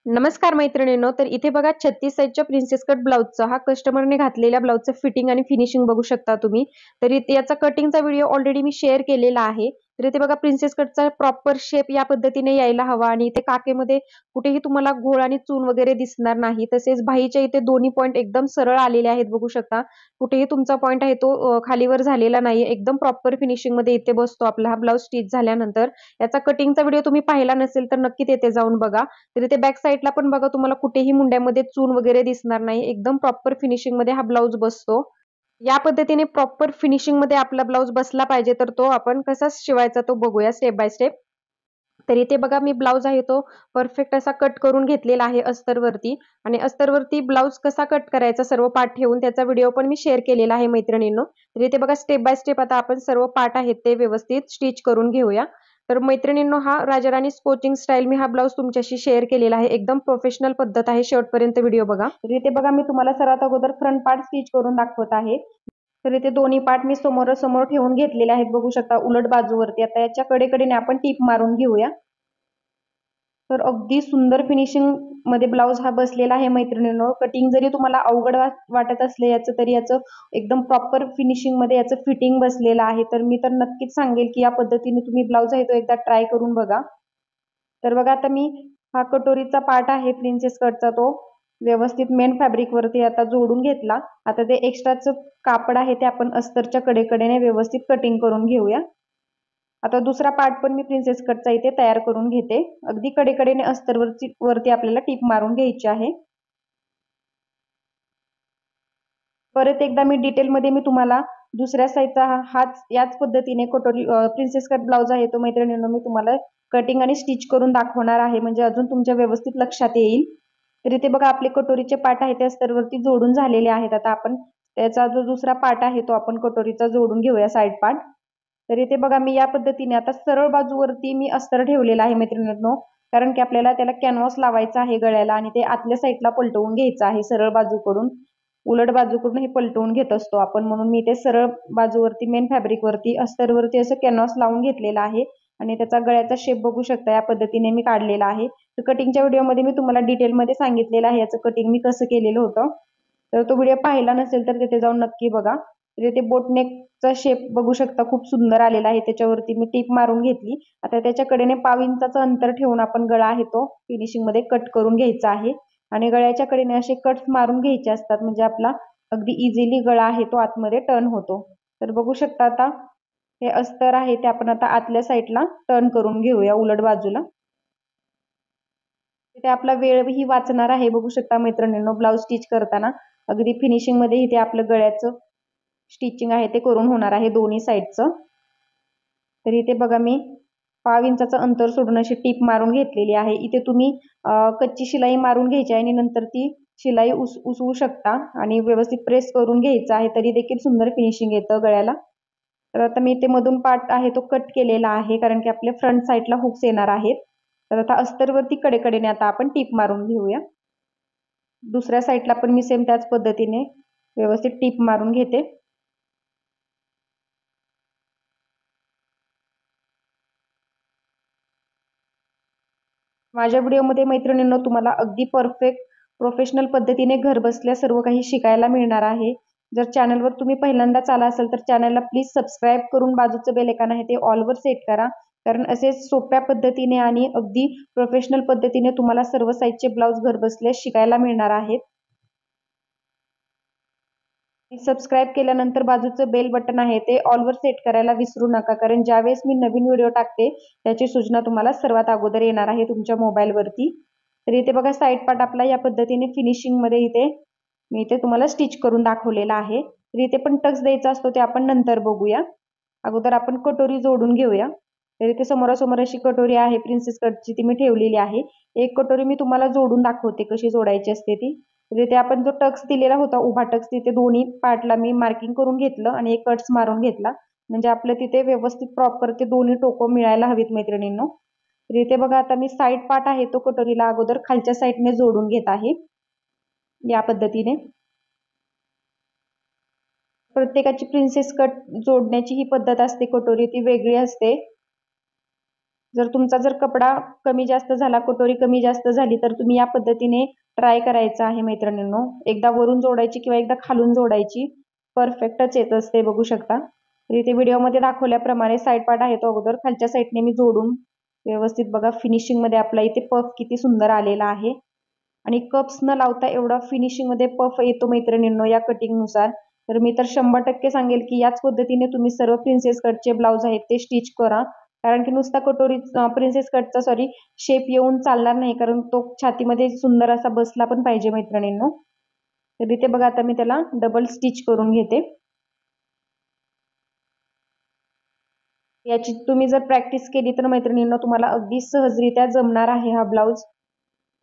नमस्कार मैत्रिणींनो. तर इथे बघा 36 साइजच्या प्रिन्सेस कट ब्लाउजचा हा कस्टमरने घातलेल्या ब्लाउजचं फिटिंग आणि फिनिशिंग बघू शकता तुम्ही. तर इथे याचा कटिंगचा व्हिडिओ ऑलरेडी मी शेअर केलेला आहे. तर इथे बघा प्रिन्सेस कटचा प्रॉपर शेप या पद्धतीने यायला हवा आणि इथे काकेमध्ये कुठेही तुम्हाला घोळ आणि चून वगैरे दिसणार नाही. तसेच बाहीच्या इथे दोन्ही पॉइंट एकदम सरळ आलेले आहेत बघू शकता. कुठेही तुमचा पॉइंट आहे तो खालीवर झालेला नाहीये. एकदम प्रॉपर फिनिशिंगमध्ये इथे बसतो आपला हा ब्लाउज स्टिच झाल्यानंतर. याचा कटिंगचा व्हिडिओ तुम्ही पाहिला नसेल तर नक्की तिथे जाऊन बघा. तर इथे बॅक साईडला पण बघा तुम्हाला कुठेही मुंड्यामध्ये चून वगैरे दिसणार नाही. एकदम प्रॉपर फिनिशिंगमध्ये हा ब्लाउज बसतो. या पद्धतीने प्रॉपर फिनिशिंगमध्ये आपला ब्लाउज बसला पाहिजे, तर तो आपण कसा शिवायचा तो बघूया स्टेप बाय स्टेप. तर इथे बघा मी ब्लाउज आहे तो परफेक्ट असा कट करून घेतलेला आहे अस्तरवरती आणि अस्तरवरती ब्लाउज कसा कट करायचा सर्व पार्ट ठेवून त्याचा व्हिडिओ पण मी शेअर केलेला आहे मैत्रिणींनो. तर इथे बघा स्टेप बाय स्टेप आता आपण सर्व पार्ट आहेत ते व्यवस्थित स्टिच करून घेऊया. तर मैत्रिणींनो, हा राजाराणी कोचिंग स्टाईल मी हा ब्लाउज तुमच्याशी शेअर केलेला आहे. एकदम प्रोफेशनल पद्धत आहे. शेवटपर्यंत व्हिडिओ बघा. तर इथे बघा मी तुम्हाला सर्वात अगोदर फ्रंट पार्ट स्टिच करून दाखवत आहे. तर इथे दोन्ही पार्ट मी समोरासमोर ठेवून घेतलेले आहेत बघू शकता उलट बाजूवरती. आता याच्या कडेकडेने आपण टीप मारून घेऊया. तर अगदी सुंदर फिनिशिंग मध्ये ब्लाउज हा बसलेला आहे मैत्रिणींनो. कटिंग जरी तुम्हाला अवघड वाटत असले याचं, तरी याचं एकदम प्रॉपर फिनिशिंग मध्ये याचं फिटिंग बसलेलं आहे. तर मी तर नक्कीच सांगेल की या पद्धतीने तुम्ही ब्लाउज आहे तो एकदा ट्राय करून बघा. तर बघा आता मी हा कटोरीचा पार्ट आहे प्रिन्सेस कटचा तो व्यवस्थित मेन फॅब्रिक वरती आता जोडून घेतला. आता ते एक्स्ट्राचं कापड आहे ते आपण अस्तरच्या कडेकडेने व्यवस्थित कटिंग करून घेऊया. आता दुसरा पार्ट पण मी प्रिन्सेस कटचा इथे तयार करून घेते. अगदी कडेकडेने वरती आपल्याला टीप मारून घ्यायची आहे. परत एकदा मी डिटेलमध्ये मी तुम्हाला दुसऱ्या साईडचा हाच याच पद्धतीने कटोरी प्रिन्सेस कट ब्लाउज आहे तो मैत्रिणींनो मी तुम्हाला कटिंग आणि स्टिच करून दाखवणार आहे, म्हणजे अजून तुमच्या व्यवस्थित लक्षात येईल. तर इथे बघा आपले कटोरीचे पार्ट आहे ते अस्तरवरती जोडून झालेले आहेत. आता आपण त्याचा जो दुसरा पार्ट आहे तो आपण कटोरीचा जोडून घेऊया साईड पार्ट. तर इथे बघा मी या पद्धतीने आता सरळ बाजूवरती मी अस्तर ठेवलेला आहे मैत्रिणींनो, कारण की आपल्याला त्याला कॅनव्हास लावायचा आहे गळ्याला आणि ते आतल्या साईडला पलटवून घ्यायचं आहे सरळ बाजूकडून. उलट बाजूकडून हे पलटवून घेत असतो आपण, म्हणून मी ते सरळ बाजूवरती मेन फॅब्रिक वरती अस्तरवरती असं कॅनव्हास लावून घेतलेला आहे आणि त्याचा गळ्याचा शेप बघू शकता या पद्धतीने मी काढलेला आहे. तर कटिंगच्या व्हिडिओमध्ये मी तुम्हाला डिटेलमध्ये सांगितलेलं आहे याचं कटिंग मी कसं केलेलं होतं. तर तो व्हिडिओ पाहिला नसेल तर तिथे जाऊन नक्की बघा. तर इथे बोटनेकचा शेप बघू शकता खूप सुंदर आलेला आहे. त्याच्यावरती मी टीप मारून घेतली. आता त्याच्या कडेने 1.5 इंचाचं अंतर ठेवून आपण गळा आहे तो फिनिशिंग मध्ये कट करून घ्यायचा आहे आणि गळ्याच्या कडेने असे कट्स मारून घ्यायचे असतात, म्हणजे आपला अगदी इझिली गळा आहे तो आतमध्ये टर्न होतो. तर बघू शकता आता हे अस्तर आहे ते आपण आता आतल्या साईडला टर्न करून घेऊया उलट बाजूला. तिथे आपला वेळही वाचणार आहे बघू शकता मैत्रिणींनो. ब्लाउज स्टिच करताना अगदी फिनिशिंग मध्ये इथे आपलं गळ्याचं स्टिचिंग आहे ते करून होणार आहे दोन्ही साईडचं. तर इथे बघा मी 1.5 इंचाचं अंतर सोडून अशी टीप मारून घेतलेली आहे. इथे तुम्ही कच्ची शिलाई मारून घ्यायची आहे आणि नंतर ती शिलाई उसवू शकता आणि व्यवस्थित प्रेस करून घ्यायचं आहे, तरी देखील सुंदर फिनिशिंग येतं गळ्याला. तर आता मी इथे मधून पार्ट आहे तो कट केलेला आहे, कारण की आपल्या फ्रंट साईडला हुक्स येणार आहेत. तर आता अस्तरवरती कडेकडेने आता आपण टीप मारून घेऊया. दुसऱ्या साईडला पण मी सेम त्याच पद्धतीने व्यवस्थित टीप मारून घेते. माझ्या व्हिडिओमध्ये मैत्रिणींनो तुम्हाला अगदी परफेक्ट प्रोफेशनल पद्धतीने घर बसल्या सर्व काही शिकायला मिळणार आहे. जर चॅनलवर तुम्ही पहिल्यांदाच आला असाल तर चॅनलला प्लीज सबस्क्राईब करून बाजूचं बेल आयकॉन आहे ते ऑलवर सेट करा, कारण असे सोप्या पद्धतीने आणि अगदी प्रोफेशनल पद्धतीने तुम्हाला सर्व साईजचे ब्लाउज घर बसल्या शिकायला मिळणार आहेत. सबस्क्राईब केल्यानंतर बाजूचं बेल बटन आहे ते ऑलवर सेट करायला विसरू नका, कारण ज्यावेळेस मी नवीन व्हिडिओ टाकते त्याची सूचना तुम्हाला सर्वात अगोदर येणार आहे तुमच्या मोबाईलवरती. तर इथे बघा साईड पार्ट आपला या पद्धतीने फिनिशिंग मध्ये इथे मी इथे तुम्हाला स्टिच करून दाखवलेला आहे. तर इथे पण टक्स द्यायचा असतो ते आपण नंतर बघूया. अगोदर आपण कटोरी जोडून घेऊया. तर इथे समोरासमोर अशी कटोरी आहे प्रिन्सेस कटची, ती मी ठेवलेली आहे. एक कटोरी मी तुम्हाला जोडून दाखवते कशी जोडायची असते ती. तर इथे आपण जो टक्स दिलेला होता उभा टक्स, तिथे दोन्ही पार्टला मी मार्किंग करून घेतलं आणि एक कट्स मारून घेतला, म्हणजे आपलं तिथे व्यवस्थित प्रॉपर ते दोन्ही टोकं मिळायला हवीत मैत्रिणींनो. तर इथे बघा आता मी साईड पार्ट आहे तो कटोरीला अगोदर खालच्या साईडने जोडून घेत आहे या पद्धतीने. प्रत्येकाची प्रिन्सेस कट जोडण्याची ही पद्धत असते, कटोरी ती वेगळी असते. जर तुमचा कपडा कमी जास्त झाला, कटोरी कमी जास्त झाली, तर तुम्ही या पद्धतीने ट्राय करायचं आहे मैत्रिणींनो. एकदा वरून जोडायची किंवा एकदा खालून जोडायची, परफेक्टच येत असते बघू शकता. तर इथे व्हिडिओमध्ये दाखवल्याप्रमाणे साईड पार्ट आहे तो अगोदर खालच्या साईडने मी जोडून व्यवस्थित बघा फिनिशिंग मध्ये आपला इथे पफ किती सुंदर आलेला आहे. आणि कप्स न लावता एवढा फिनिशिंग मध्ये पफ येतो मैत्रिणींनो या कटिंग नुसार. तर मी तर 100% सांगेल की याच पद्धतीने तुम्ही सर्व प्रिन्सेस कटचे ब्लाउज आहेत ते स्टिच करा. कारण की नुसता कटोरी प्रिन्सेस कटचा शेप येऊन चालणार नाही, कारण तो छातीमध्ये सुंदर असा बसला पण पाहिजे मैत्रिणींनो. तर इथे बघा आता मी त्याला डबल स्टिच करून घेते. याची तुम्ही जर प्रॅक्टिस केली तर मैत्रिणींनो तुम्हाला अगदी सहजरित्या जमणार आहे हा ब्लाउज.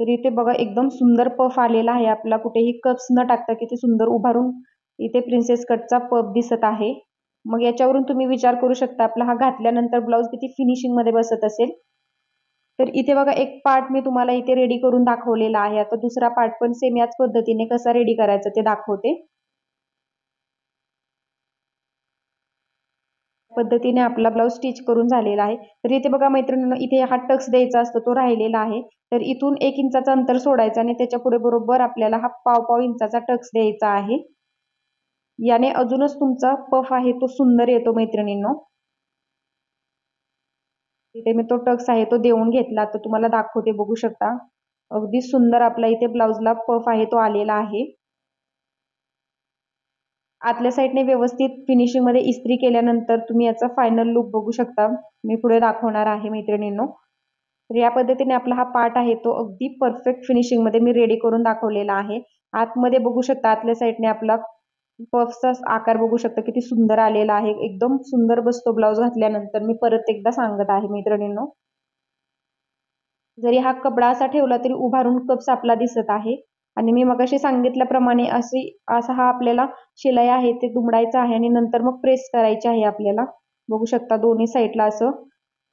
तर इथे बघा एकदम सुंदर पफ आलेला आहे आपला, कुठेही कप्स न टाकता किती सुंदर उभारून इथे प्रिन्सेस कटचा पफ दिसत आहे. मग याच्यावरून तुम्ही विचार करू शकता आपला हा घातल्यानंतर ब्लाउज किती फिनिशिंग मध्ये बसत असेल. तर इथे बघा एक पार्ट मी तुम्हाला इथे रेडी करून दाखवलेला आहे. आता दुसरा पार्ट पण सेम याच पद्धतीने कसा रेडी करायचा ते दाखवते. पद्धतीने आपला ब्लाउज स्टिच करून झालेला आहे. तर इथे बघा मैत्रिणींनो इथे हा टक्स द्यायचा असतो तो राहिलेला आहे. तर इथून 1 इंचाचं अंतर सोडायचं आणि त्याच्या पुढे बरोबर आपल्याला हा पाव इंचाचा टक्स द्यायचा आहे. याने अजूनच तुमचा पफ आहे तो सुंदर येतो मैत्रिणींनो. इथे मी तो टक्स आहे तो देऊन घेतला, तर तुम्हाला दाखवते बघू शकता. अगदी सुंदर आपला इथे ब्लाउजला पफ आहे तो आलेला आहे. आतल्या साईडने व्यवस्थित फिनिशिंग मध्ये इस्त्री केल्यानंतर तुम्ही याचा फायनल लुक बघू शकता. मी पुढे दाखवणार आहे मैत्रिणींनो. तर या पद्धतीने आपला हा पार्ट आहे तो अगदी परफेक्ट फिनिशिंग मध्ये मी रेडी करून दाखवलेला आहे. आतमध्ये बघू शकता आतल्या साईडने आपला पफचा आकार बघू शकता किती सुंदर आलेला आहे. एकदम सुंदर बसतो ब्लाउज घातल्यानंतर. मी परत एकदा सांगत आहे मैत्रिणींनो. जरी हा कपडा असा ठेवला तरी उभारून कप्स आपला दिसत आहे. आणि मी मगाशी सांगितल्याप्रमाणे असा हा आपल्याला शिलाई आहे ते दुमडायचं आहे आणि नंतर मग प्रेस करायची आहे आपल्याला. बघू शकता दोन्ही साईडला असं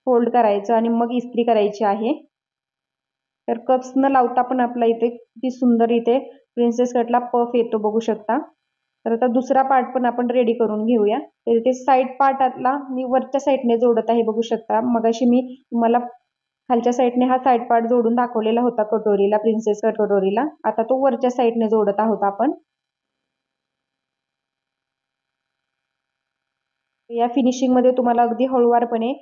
फोल्ड करायचं आणि मग इस्त्री करायची आहे. तर कप्स न लावता पण आपला इथे किती सुंदर इथे प्रिन्सेस कटला पफ येतो बघू शकता. तर आता दुसरा पार्ट पण आपण रेडी करून घेऊया. तर इथे साईड पार्टला मी वरच्या साईडने जोडत आहे बघू शकता. मगाशी मी तुम्हाला खालच्या साईडने हा साईड पार्ट जोडून दाखवलेला होता कटोरीला, प्रिन्सेस कट कटोरीला. आता तो वरच्या साईडने जोडत आहोत आपण. या फिनिशिंग मध्ये तुम्हाला अगदी हळूवारपणे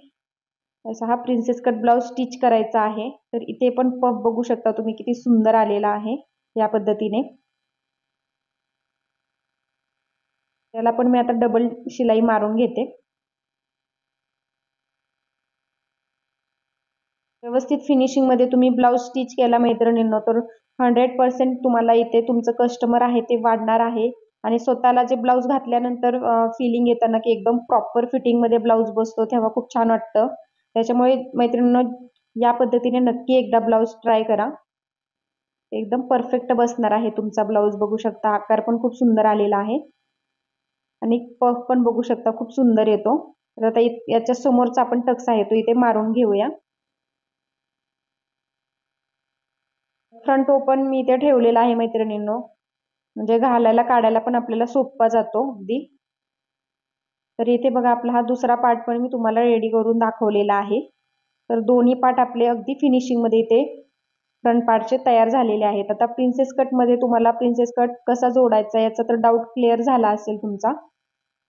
असा हा प्रिन्सेस कट ब्लाउज स्टिच करायचा आहे. तर इथे पण पफ बघू शकता तुम्ही किती सुंदर आलेला आहे या पद्धतीने. त्याला पण मी आता डबल शिलाई मारून घेते. व्यवस्थित फिनिशिंग मध्ये तुम्ही ब्लाउज स्टिच केला मैत्रिणींनो तर 100% तुम्हाला इथे तुमचं कस्टमर आहे ते वाढणार आहे. आणि स्वतःला जे ब्लाउज घातल्यानंतर फिलिंग येतं ना की एकदम प्रॉपर फिटिंग मध्ये ब्लाउज बसतो तेव्हा खूप छान वाटतं. त्याच्यामुळे मैत्रिणींनो या पद्धतीने नक्की एकदा ब्लाउज ट्राय करा. एकदम परफेक्ट बसणार आहे तुमचा ब्लाउज. बघू शकता आकार पण खूप सुंदर आलेला आहे आणि पफ पण बघू शकता खूप सुंदर येतो. तर आता याच्या समोरचा आपण टक्स आहे तो इथे मारून घेऊया. फ्रंट ओपन मी इथे ठेवलेला आहे मैत्रिणींनो, म्हणजे घालायला काढायला पण आपल्याला सोपा जातो अगदी. तर इथे बघा आपला हा दुसरा पार्ट पण मी तुम्हाला रेडी करून दाखवलेला आहे. तर दोन्ही पार्ट आपले अगदी फिनिशिंग मध्ये इथे फ्रंट पार्टचे तयार झालेले आहेत. आता प्रिन्सेस कट मध्ये तुम्हाला प्रिन्सेस कट कसा जोडायचा याचा तर डाऊट क्लिअर झाला असेल तुमचा.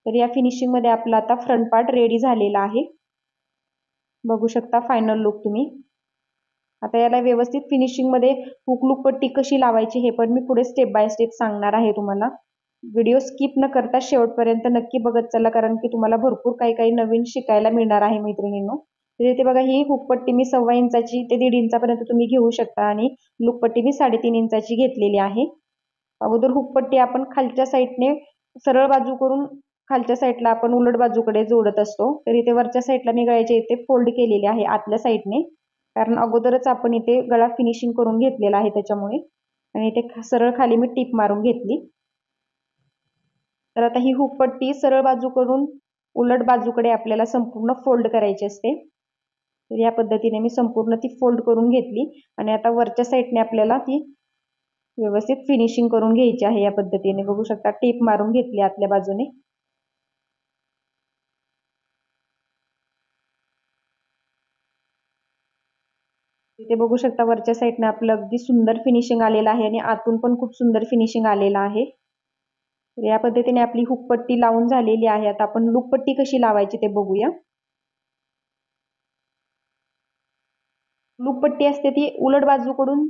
तर या फिनिशिंग मध्ये आपला आता फ्रंट पार्ट रेडी झालेला आहे. बघू शकता फायनल लुक तुम्ही. आता याला व्यवस्थित फिनिशिंग मध्ये हुक लूक पट्टी कशी लावायची हे पण मी पुढे स्टेप बाय स्टेप सांगणार आहे तुम्हाला. व्हिडिओ स्किप न करता शेवटपर्यंत नक्की बघत चला, कारण की तुम्हाला भरपूर काही काही नवीन शिकायला मिळणार आहे मैत्रिणींनो. तर इथे बघा ही हुक पट्टी मी 1.25 इंचाची ते 1.5 इंचापर्यंत तुम्ही घेऊ शकता आणि लूक पट्टी मी 3.5 इंचाची घेतलेली आहे. अगोदर हुक पट्टी आपण खालच्या साईडने सरळ बाजू करून खालच्या साईडला आपण उलट बाजूकडे जोडत असतो. तर इथे वरच्या साईडला मी गळ्याच्या इथे फोल्ड केलेले आहे आतल्या साईडने, कारण अगोदरच आपण इथे गळा फिनिशिंग करून घेतलेला आहे त्याच्यामुळे. आणि इथे सरळ खाली मी टीप मारून घेतली. तर आता ही हुक पट्टी सरळ बाजू करून उलट बाजूकडे आपल्याला संपूर्ण फोल्ड करायची असते. तर या पद्धतीने मी संपूर्ण ती फोल्ड करून घेतली आणि आता वरच्या साईडने आपल्याला ती व्यवस्थित फिनिशिंग करून घ्यायची आहे. या पद्धतीने बघू शकता टीप मारून घेतली आतल्या बाजूने. इथे बघू शकता वरच्या साईडने आपलं अगदी सुंदर फिनिशिंग आलेलं आहे आणि आतून पण खूप सुंदर फिनिशिंग आलेलं आहे. तर या पद्धतीने आपली हुकपट्टी लावून झालेली आहे. आता आपण लूपपट्टी कशी लावायची ते बघूया. लूपपट्टी असते ती उलट बाजूकडून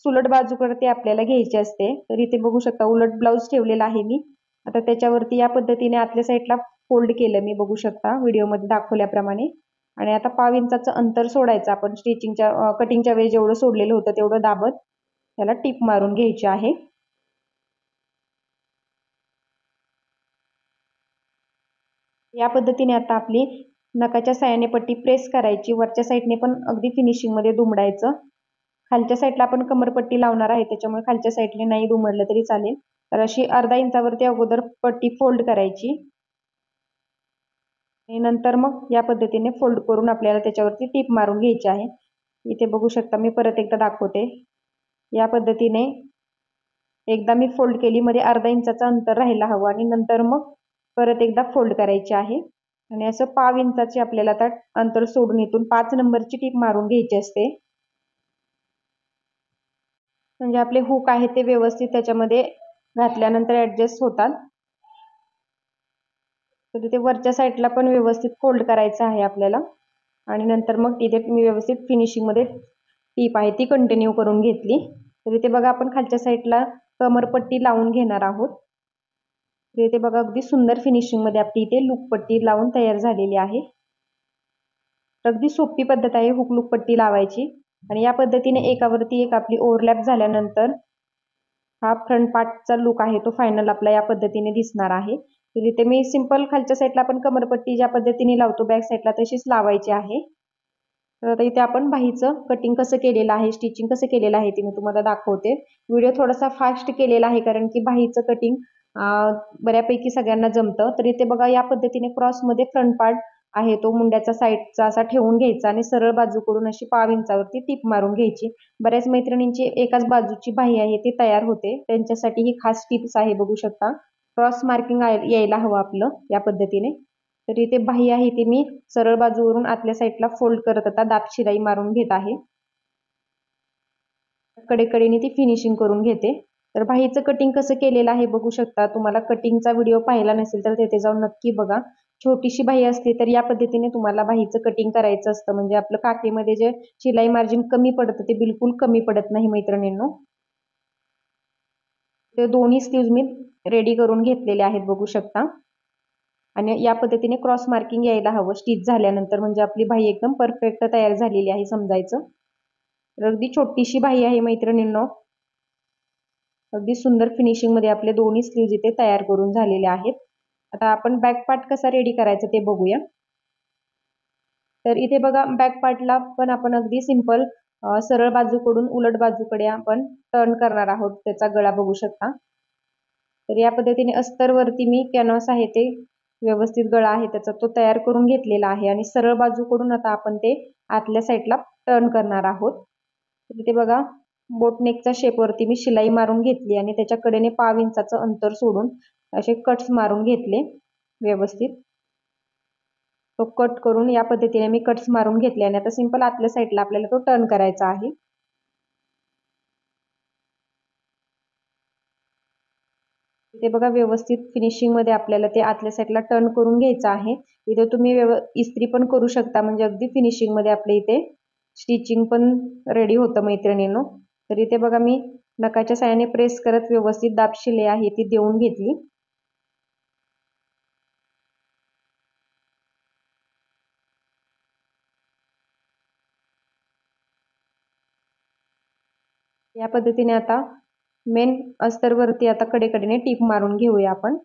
सुलट बाजूकडे ते आपल्याला घ्यायची असते. तर इथे बघू शकता उलट ब्लाऊज ठेवलेला आहे मी. आता त्याच्यावरती या पद्धतीने आतल्या साईडला फोल्ड केलं मी, बघू शकता व्हिडिओमध्ये दाखवल्याप्रमाणे. आणि आता 5 इंचाचं अंतर सोडायचं आपण स्टिचिंगच्या कटिंगच्या वेळी जेवढं सोडलेलं होतं तेवढं दाबत त्याला टिप मारून घ्यायची आहे. या पद्धतीने आता आपली नखाच्या साहाय्याने पट्टी प्रेस करायची. वरच्या साईडने पण अगदी फिनिशिंग मध्ये दुमडायचं. खालच्या साईडला आपण कमरपट्टी लावणार आहे त्याच्यामुळे खालच्या साईडने नाही दुमडलं तरी चालेल. तर अशी अर्धा इंचावरती अगोदर पट्टी फोल्ड करायची आणि नंतर मग या पद्धतीने फोल्ड करून आपल्याला त्याच्यावरती टीप मारून घ्यायची आहे. इथे बघू शकता मी परत एकदा दाखवते. या पद्धतीने एकदा मी फोल्ड केली, मध्ये अर्धा इंचाचं अंतर राहायला हवं आणि नंतर मग परत एकदा फोल्ड करायची आहे आणि असं 5 इंचाची आपल्याला आता अंतर सोडून इथून 5 नंबरची टीप मारून घ्यायची असते. म्हणजे आपले हुक आहे ते व्यवस्थित त्याच्यामध्ये घातल्यानंतर ऍडजस्ट होतात. तर तिथे वरच्या साईडला पण व्यवस्थित फोल्ड करायचं आहे आपल्याला आणि नंतर मग तिथे मी व्यवस्थित फिनिशिंग मध्ये टीप आहे ती कंटिन्यू करून घेतली. तर इथे बघा आपण खालच्या साईडला कमरपट्टी लावून घेणार आहोत. तर इथे बघा अगदी सुंदर फिनिशिंग मध्ये आपली इथे लूपपट्टी लावून तयार झालेली आहे. अगदी सोपी पद्धत आहे हुक लूप पट्टी लावायची आणि या पद्धतीने एकावरती एक आपली ओव्हरलॅप झाल्यानंतर हा फ्रंट पार्टचा लुक आहे तो फायनल आपला या पद्धतीने दिसणार आहे. तर इथे मी सिंपल खालच्या साईडला आपण कमरपट्टी ज्या पद्धतीने लावतो बॅक साईडला तशीच लावायची आहे. तर आता इथे आपण बाहीचं कटिंग कसं केलेलं आहे, स्टिचिंग कसं केलेलं आहे ते मी तुम्हाला दाखवते. व्हिडिओ थोडासा फास्ट केलेला आहे कारण की बाहीचं कटिंग बऱ्यापैकी सगळ्यांना जमतं. तर इथे बघा या पद्धतीने क्रॉसमध्ये फ्रंट पार्ट आहे तो मुंड्याचा साईडचा असा ठेवून घ्यायचा आणि सरळ बाजूकडून अशी 5 इंचावरती टीप मारून घ्यायची. बऱ्याच मैत्रिणींची एकाच बाजूची बाही आहे ती तयार होते, त्यांच्यासाठी ही खास टिप्स आहे. बघू शकता क्रॉस मार्किंग यायला हवं आपलं या पद्धतीने. तर इथे बाही आहे ती मी सरळ बाजूवरून आतल्या साईडला फोल्ड करत आता दाब शिलाई मारून घेत आहे. कडेकडेने ती फिनिशिंग करून घेते. तर बाहीचं कटिंग कसं केलेलं आहे बघू शकता. तुम्हाला कटिंगचा व्हिडिओ पाहिला नसेल तर तिथे जाऊन नक्की बघा. छोटीशी बाही असते तर या पद्धतीने तुम्हाला बाहीचं कटिंग करायचं असतं, म्हणजे आपलं काठीमध्ये जे शिलाई मार्जिन कमी पडतं ते बिलकुल कमी पडत नाही मैत्रिणींनो. ते दोन्ही स्लीव्ज मी रेडी करून घेतलेले आहेत बघू शकता आणि या पद्धतीने क्रॉस मार्किंग यायला हवं स्टिच झाल्यानंतर, म्हणजे आपली बाही एकदम परफेक्ट तयार झालेली आहे समजायचं. तर अगदी छोटीशी बाही आहे मैत्रिणींनो. अगदी सुंदर फिनिशिंग मध्ये आपले दोन्ही स्लीव्ज इथे तयार करून झालेले आहेत. आता आपण बॅक पार्ट कसा रेडी करायचा ते बघूया. तर इथे बघा बॅक पार्टला पण आपण अगदी सिंपल सरळ बाजूकडून उलट बाजूकडे आपण टर्न करणार आहोत. त्याचा गळा बघू शकता. तर या पद्धतीने अस्तरवरती मी कॅनव्हास आहे ते व्यवस्थित गळा आहे त्याचा तो तयार करून घेतलेला आहे आणि सरळ बाजूकडून आता आपण ते आतल्या साईडला टर्न करणार आहोत. तर इथे बघा बोटनेकच्या शेपवरती मी शिलाई मारून घेतली आणि त्याच्या कडेने 5 इंचाचं अंतर सोडून असे कट्स मारून घेतले व्यवस्थित. तो कट करून या पद्धतीने मी कट्स मारून घेतले आणि आता सिंपल आतल्या साईडला आपल्याला तो टर्न करायचा आहे. इथे बघा व्यवस्थित फिनिशिंग मध्ये आपल्याला ते आतल्या साईडला टर्न करून घ्यायचं आहे. इथे तुम्ही इस्त्री पण करू शकता, म्हणजे अगदी फिनिशिंग मध्ये आपल्या इथे स्टिचिंग पण रेडी होतं मैत्रिणींनो. तर इथे बघा मी नखाच्या साहाय्याने प्रेस करत व्यवस्थित दाब शिलाई आहे ती देऊन घेतली. या पद्धतीने आता मेन अस्तरवरती आता कडेकडेने टीप मारून घेऊया आपण.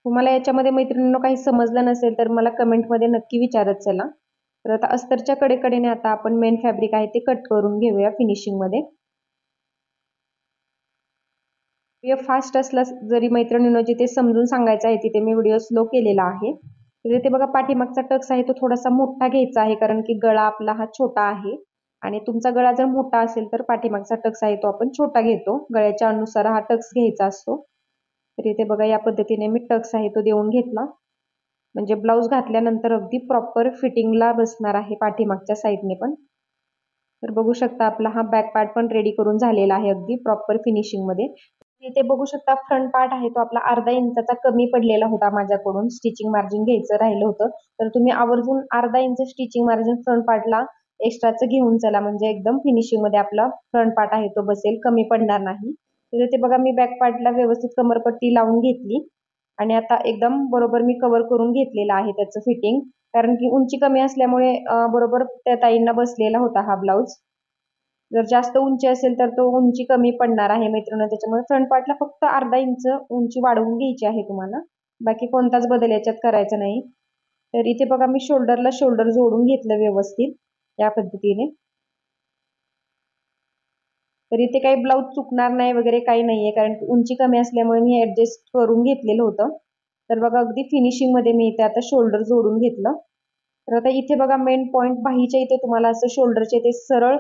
तुम्हाला याच्यामध्ये मैत्रिणींनो काही समजलं नसेल तर मला कमेंटमध्ये नक्की विचारत चला. तर आता अस्तरच्या कडेकडेने आता आपण मेन फॅब्रिक आहे ते कट करून घेऊया फिनिशिंग मध्ये. व्हिडिओ फास्ट असला जरी मैत्रिणींनो जिथे समजून सांगायचं आहे तिथे मी व्हिडिओ स्लो केलेला आहे. तर इथे बघा पाठीमागचा टक्स आहे तो थोडासा मोठा घ्यायचा आहे कारण की गळा आपला हा छोटा आहे आणि तुमचा गळा जर मोठा असेल तर पाठीमागचा टक्स आहे तो आपण छोटा घेतो. गळ्याच्या अनुसार हा टक्स घ्यायचा असतो. तर इथे बघा या पद्धतीने मी टक्स आहे तो देऊन घेतला, म्हणजे ब्लाऊज घातल्यानंतर अगदी प्रॉपर फिटिंगला बसणार आहे पाठीमागच्या साईडने पण. तर बघू शकता आपला हा बॅक पार्ट पण रेडी करून झालेला आहे अगदी प्रॉपर फिनिशिंग मध्ये. इथे बघू शकता फ्रंट पार्ट आहे तो आपला अर्धा इंचाचा कमी पडलेला होता माझ्याकडून, स्टिचिंग मार्जिन घ्यायचं राहिलं होतं. तर तुम्ही आवर्जून अर्धा इंच स्टिचिंग मार्जिन फ्रंट पार्टला एक्स्ट्राचं घेऊन चला, म्हणजे एकदम फिनिशिंग मध्ये आपला फ्रंट पार्ट आहे तो बसेल, कमी पडणार नाही. तर इथे बघा मी बॅक पार्टला व्यवस्थित कमरपट्टी लावून घेतली आणि आता एकदम बरोबर मी कव्हर करून घेतलेला आहे त्याचं फिटिंग, कारण की उंची कमी असल्यामुळे बरोबर त्या ताईंना बसलेला होता हा ब्लाऊज. जर जास्त उंची असेल तर तो उंची कमी पडणार आहे मैत्रिणी, त्याच्यामुळे फ्रंट पार्टला फक्त अर्धा इंच उंची वाढवून घ्यायची आहे तुम्हाला, बाकी कोणताच बदल याच्यात करायचा नाही. तर इथे बघा मी शोल्डरला शोल्डर जोडून घेतलं व्यवस्थित या पद्धतीने. तर इथे काही ब्लाऊज चुकणार नाही वगैरे काही नाहीये, कारण उंची कमी असल्यामुळे मी ऍडजस्ट करून घेतलेलं होतं. तर बघा अगदी फिनिशिंग मध्ये मी इथे आता शोल्डर जोडून घेतलं. तर आता इथे बघा मेन पॉइंट बाहीच्या इथे तुम्हाला असं शोल्डरचे ते सरळ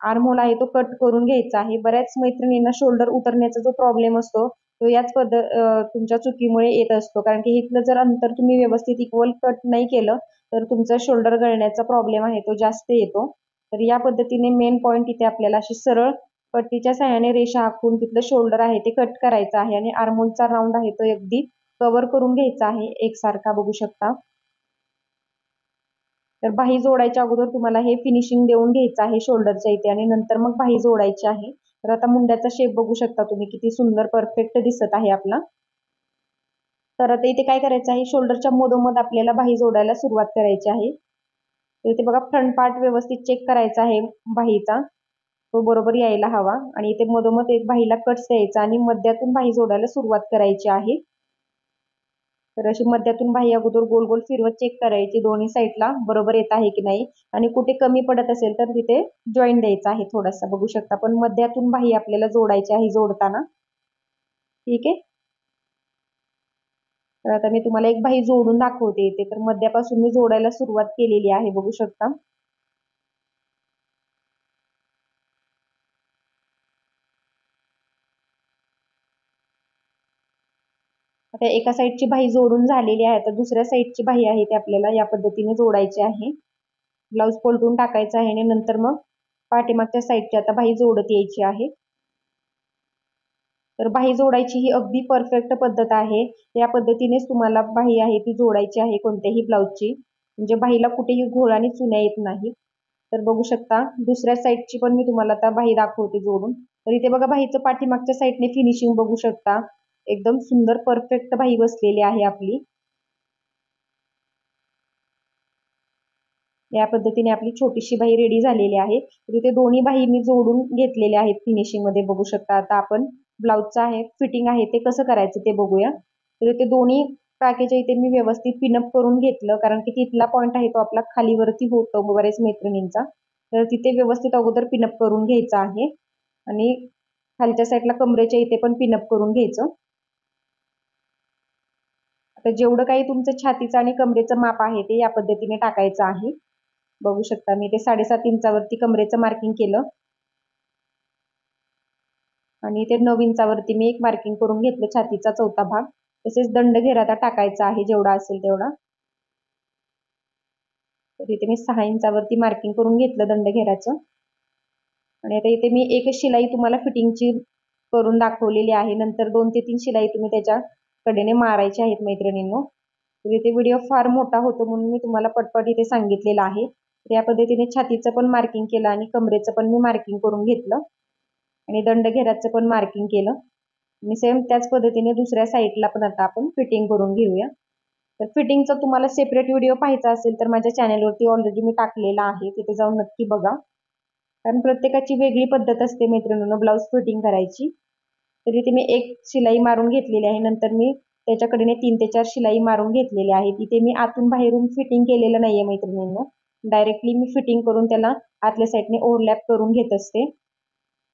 आर्महोल आहे तो कट करून घ्यायचा आहे. बऱ्याच मैत्रिणींना शोल्डर उतरण्याचा जो प्रॉब्लेम असतो तो याच तुमच्या चुकीमुळे येत असतो, कारण की इथलं जर अंतर तुम्ही व्यवस्थित इक्वल कट नाही केलं तर तुमचा शोल्डर गळण्याचा प्रॉब्लेम आहे तो जास्त येतो. तर या पद्धतीने मेन पॉइंट इथे आपल्याला अशी सरळ पट्टीच्या सहाय्याने रेषा आखून तिथलं शोल्डर आहे ते कट करायचं आहे आणि आर्महोलचा राऊंड आहे तो अगदी कव्हर करून घ्यायचा आहे एकसारखा, बघू शकता. तर बाही जोडायच्या अगोदर तुम्हाला हे फिनिशिंग देऊन घ्यायचं आहे शोल्डरच्या इथे आणि नंतर मग बाही जोडायची आहे. तर आता मुंड्याचा शेप बघू शकता तुम्ही किती सुंदर परफेक्ट दिसत आहे आपला. तर आता इथे काय करायचं आहे, शोल्डरच्या मधोमध आपल्याला बाही जोडायला सुरुवात करायची आहे. तर इथे बघा फ्रंट पार्ट व्यवस्थित चेक करायचा आहे बाहीचा, तो बरोबर यायला हवा आणि इथे मधोमध एक बाहीला कट्स द्यायचा आणि मध्यातून बाही जोडायला सुरुवात करायची आहे. तर अशी मध्यातून बाही अगोदर गोल गोल फिरवत चेक करायची दोन्ही साईडला बरोबर येत आहे की नाही, आणि कुठे कमी पडत असेल तर तिथे जॉईन द्यायचा आहे थोडासा, बघू शकता. पण मध्यातून बाही आपल्याला जोडायची आहे जोडताना. ठीक आहे. तर आता मी तुम्हाला एक बाही जोडून दाखवते इथे. तर मध्यापासून मी जोडायला सुरुवात केलेली आहे, बघू शकता. आता एका साईडची बाही जोडून झालेली आहे, तर दुसऱ्या साईडची बाही आहे ती आपल्याला या पद्धतीने जोडायची आहे. ब्लाऊज पलटून टाकायचा आहे आणि नंतर मग पाठीमागच्या साईडची आता बाही जोडत यायची आहे. तर बाही जोडायची ही अगदी परफेक्ट पद्धत आहे. या पद्धतीनेच तुम्हाला बाही आहे ती जोडायची आहे कोणत्याही ब्लाऊजची, म्हणजे बाहीला कुठेही घोळ आणि चुन्या येत नाही. तर बघू शकता दुसऱ्या साईडची पण मी तुम्हाला आता बाही दाखवते जोडून. तर इथे बघा बाहीचं पाठीमागच्या साईडने फिनिशिंग बघू शकता, एकदम सुंदर परफेक्ट बाही बसलेली आहे आपली. या पद्धतीने आपली छोटीशी बाही रेडी झालेली आहे. तर इथे दोन्ही बाही मी जोडून घेतलेल्या आहेत फिनिशिंग मध्ये, बघू शकता. आता आपण ब्लाऊजचं आहे फिटिंग आहे ते कसं करायचं ते बघूया. तर इथे दोन्ही टाकेच्या इथे मी व्यवस्थित पिनअप करून घेतलं, कारण की तिथला पॉईंट आहे तो आपला खालीवरती होतो बऱ्याच मैत्रिणींचा. तर तिथे व्यवस्थित अगोदर पिनअप करून घ्यायचं आहे आणि खालच्या साईडला कमरेच्या इथे पण पिनअप करून घ्यायचं. आता जेवढं काही तुमचं छातीचं आणि कमरेचं माप आहे ते या पद्धतीने टाकायचं आहे. बघू शकता मी ते 7.5 इंचावरती कमरेचं मार्किंग केलं आणि ते 9 इंचावरती मी एक मार्किंग करून घेतलं छातीचा चौथा भाग. तसेच दंडघेर आता टाकायचा आहे जेवढा असेल तेवढा. तर इथे मी 6 इंचावरती मार्किंग करून घेतलं दंडघेराचं आणि आता इथे मी एक शिलाई तुम्हाला फिटिंगची करून दाखवलेली आहे. नंतर 2 ते 3 शिलाई तुम्ही त्याच्या कडेने मारायची आहेत मैत्रिणींनो. तर इथे व्हिडिओ फार मोठा होतो म्हणून मी तुम्हाला पटपट इथे सांगितलेलं आहे. तर या पद्धतीने छातीचं पण मार्किंग केलं आणि कमरेचं पण मी मार्किंग करून घेतलं आणि दंडघेराचं पण मार्किंग केलं आणि सेम त्याच पद्धतीने दुसऱ्या साईडला पण आता आपण फिटिंग करून घेऊया. तर फिटिंगचा तुम्हाला सेपरेट व्हिडिओ पाहायचा असेल तर माझ्या चॅनलवरती ऑलरेडी मी टाकलेला आहे, तिथे जाऊन नक्की बघा. कारण प्रत्येकाची वेगळी पद्धत असते मैत्रिणींनो ब्लाऊज फिटिंग करायची. तर इथे मी एक शिलाई मारून घेतलेली आहे, नंतर मी त्याच्याकडे 3 ते 4 शिलाई मारून घेतलेली आहे. तिथे मी आतून बाहेरून फिटिंग केलेलं नाहीये मैत्रिणींनो, डायरेक्टली मी फिटिंग करून त्याला आतल्या साईडने ओव्हरलॅप करून घेत असते.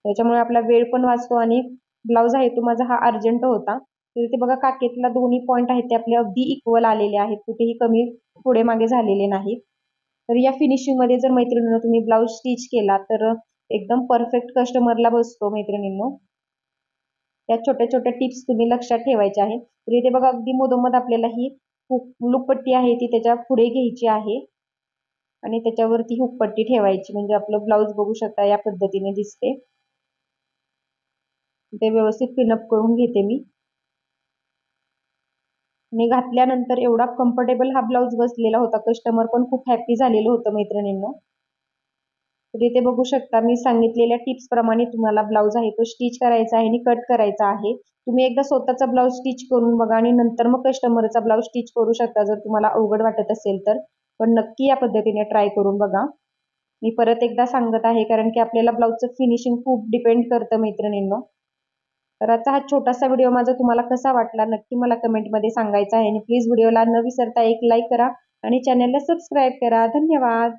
त्याच्यामुळे आपला वेळ पण वाचतो आणि ब्लाऊज आहे तो माझा हा अर्जंट होता. तर इथे बघा काकेतला दोन्ही पॉईंट आहेत ते आपले अगदी इक्वल आलेले आहेत, कुठेही कमी पुढे मागे झालेले नाहीत. तर या फिनिशिंग मध्ये जर मैत्रिणींनो तुम्ही ब्लाऊज स्टिच केला तर एकदम परफेक्ट कस्टमरला बसतो मैत्रिणींनो. या छोट्या छोट्या टिप्स तुम्ही लक्षात ठेवायच्या आहेत. तर इथे बघा अगदी मधोमध आपल्याला ही लुकपट्टी आहे ती त्याच्या पुढे घ्यायची आहे आणि त्याच्यावरती हुकपट्टी ठेवायची, म्हणजे आपलं ब्लाऊज बघू शकता या पद्धतीने दिसते. ते व्यवस्थित पिनअप करून घेते मी आणि घातल्यानंतर एवढा कम्फर्टेबल हा ब्लाऊज बसलेला होता, कस्टमर पण खूप हॅपी झालेलं होतं मैत्रिणींनो. तर इथे बघू शकता मी सांगितलेल्या टिप्स प्रमाणे तुम्हाला ब्लाऊज आहे तो स्टिच करायचा आहे आणि कट करायचा आहे. तुम्ही एकदा स्वतःचा ब्लाऊज स्टिच करून बघा आणि नंतर मग कस्टमरचा ब्लाऊज स्टिच करू शकता जर तुम्हाला अवघड वाटत असेल तर. पण नक्की या पद्धतीने ट्राय करून बघा. मी परत एकदा सांगत आहे कारण की आपल्याला ब्लाऊजचं फिनिशिंग खूप डिपेंड करतं मैत्रिणींनो. तर आजचा हा छोटासा व्हिडिओ माझा तुम्हाला कसा वाटला नक्की मला कमेंटमध्ये सांगायचं आहे आणि प्लीज व्हिडिओला न विसरता एक लाईक करा आणि चॅनलला सबस्क्राईब करा. धन्यवाद.